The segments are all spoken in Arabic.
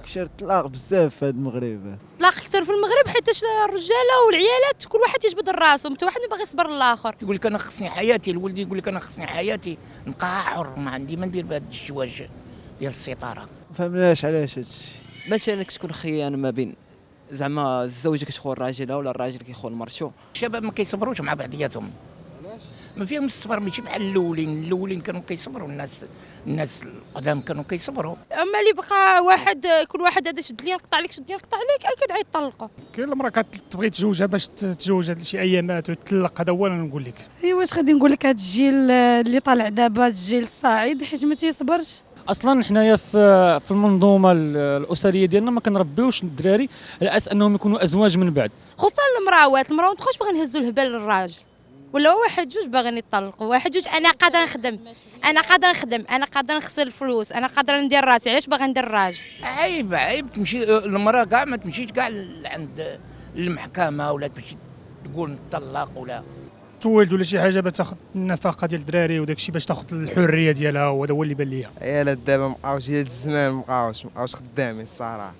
كثر الطلاق بزاف في هذا المغرب. الطلاق كثر في المغرب حيت الرجاله والعيالات كل واحد يجبد راسو، حتى واحد ما باغي يصبر للاخر. يقول لك انا خصني حياتي، الولد يقول لك انا خصني حياتي نبقى حر، ما عندي ما ندير بهذا الزواج ديال السيطره. ما فهمناش علاش هادشي. مثلا كتكون خيانه ما بين زعما الزوجه كتخون راجلها ولا الراجل كيخون مرته. الشباب ما كيصبروش مع بعضياتهم، ما فيهم الصبر، ماشي بحال الاولين كانوا كيصبروا، الناس القدام كانوا كيصبروا. اما اللي بقى واحد كل واحد هذا شد لي نقطع عليك شد لي نقطع عليك اكيد غيطلقوا. كاين المراه كتبغي تزوجها باش تتزوج هاد شي ايامات وتطلق، هذا هو انا نقول لك. ايوا واش غادي نقول لك، هذا الجيل اللي طالع دابا الجيل الصاعد حيت ما تيصبرش. اصلا حنايا في المنظومه الاسريه ديالنا ما كنربيوش الدراري على اساس انهم يكونوا ازواج من بعد، خصوصا المراه ما تبقاوش باغي نهزوا الهبال للراجل، ولا واحد جوج باغيين يطلقوا، واحد جوج انا قادره نخدم انا قادره نخسر الفلوس، انا قادره ندير راسي، علاش باغي ندير الراجل؟ عيب تمشي المراه كاع ما تمشيش كاع عند المحكمه ولا تمشي تقول نطلق ولا تولد ولا شي حاجه باش تاخذ النفقه ديال الدراري وداك الشيء باش تاخذ الحريه ديالها، وهذا هو اللي بان ليا. عيالات دابا مابقاوش ديال الزمان، مابقاوش خدامين الصراحه،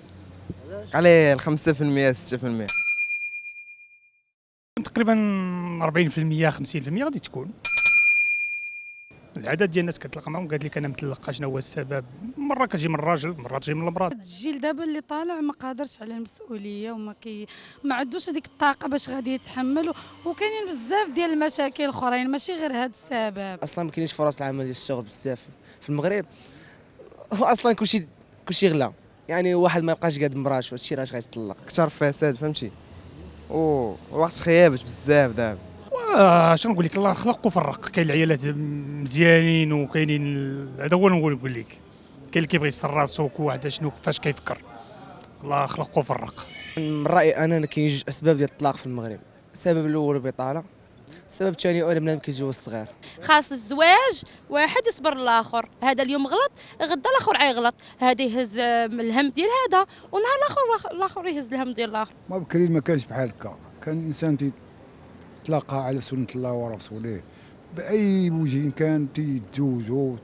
قليل 5% 6%. تقريبا 40% 50% غادي تكون. العدد ديال الناس كتلاقى معهم قالت لك انا مطلقه، شنو هو السبب؟ مره كتجي من الراجل، مره تجي من المراه. الجيل دابا اللي طالع ما قادرش على المسؤوليه ما عندوش هذيك الطاقه باش غادي يتحمل، وكاينين بزاف ديال المشاكل اخرين ماشي غير هذا السبب. اصلا ما كاينش فرص العمل ديال الشغل بزاف في المغرب، اصلا كلشي غلا، يعني واحد ما يبقاش قاد مراش وهادشي علاش غيتطلق. كثر فساد فهمتي، ووقت خيابت بزاف دابا. شنو نقول لك، الله خلق وفرق، كاين العيالات مزيانين وكاينين هذا هو نقول لك، كاين اللي كيبغي يسر راسو كل واحد شنو كيفاش كيفكر، الله خلق وفرق. من رايي انا كاين جوج اسباب ديال الطلاق في المغرب. السبب الاول البطاله، السبب الثاني هو بنادم كيتزوج صغير. خاص الزواج واحد يصبر للاخر، هذا اليوم غلط غدا الاخر غيغلط، هذا يهز الهم ديال هذا ونهار الاخر يهز الهم ديال الاخر. ما بكري ما كانش بحال هكا، كان الانسان تلاقى على سنة الله ورسوله بأي وجه كان تيدوزوا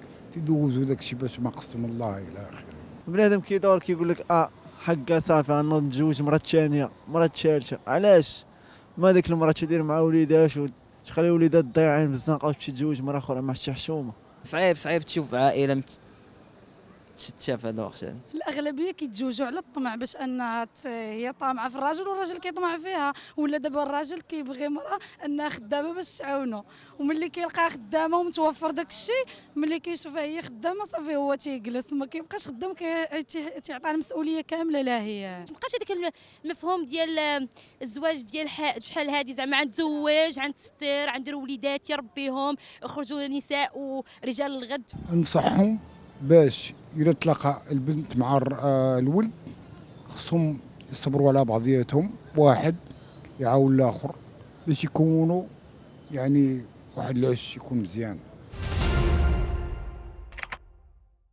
داك الشيء باش ما قسم الله إلى آخره. بنادم كيدور كيقول لك حقا صافي غنوض نتزوج مرة ثانية مرة ثالثة، علاش؟ ما ديك المرة تدير مع وليدات وتخلي وليدات ضايعين في الزنقة وتمشي تتزوج مرة أخرى مع شي حشومة. صعيب تشوف عائله تشتى في هذا الوقت. الاغلبيه كيتزوجوا على الطمع، باش انها هي طامعه في الراجل والراجل كيطمع فيها، ولا دابا الراجل كيبغي مراه انها خدامه باش تعاونو، وملي كيلقاها خدامه ومتوفر داك الشيء، ملي كيشوفها هي خدامه صافي هو تيجلس ما كيبقاش خدام، تيعطيها المسؤوليه كامله لا هي. مابقاش هذاك المفهوم ديال الزواج ديال شحال هادي، زعما غنتزوج غنتستر غندير وليدات يربيهم يخرجوا نساء ورجال الغد. ننصحهم باش إذا تلاقى البنت مع الولد خصهم يصبروا على بعضياتهم، واحد يعاون الآخر باش يكونوا يعني واحد العش يكون مزيان.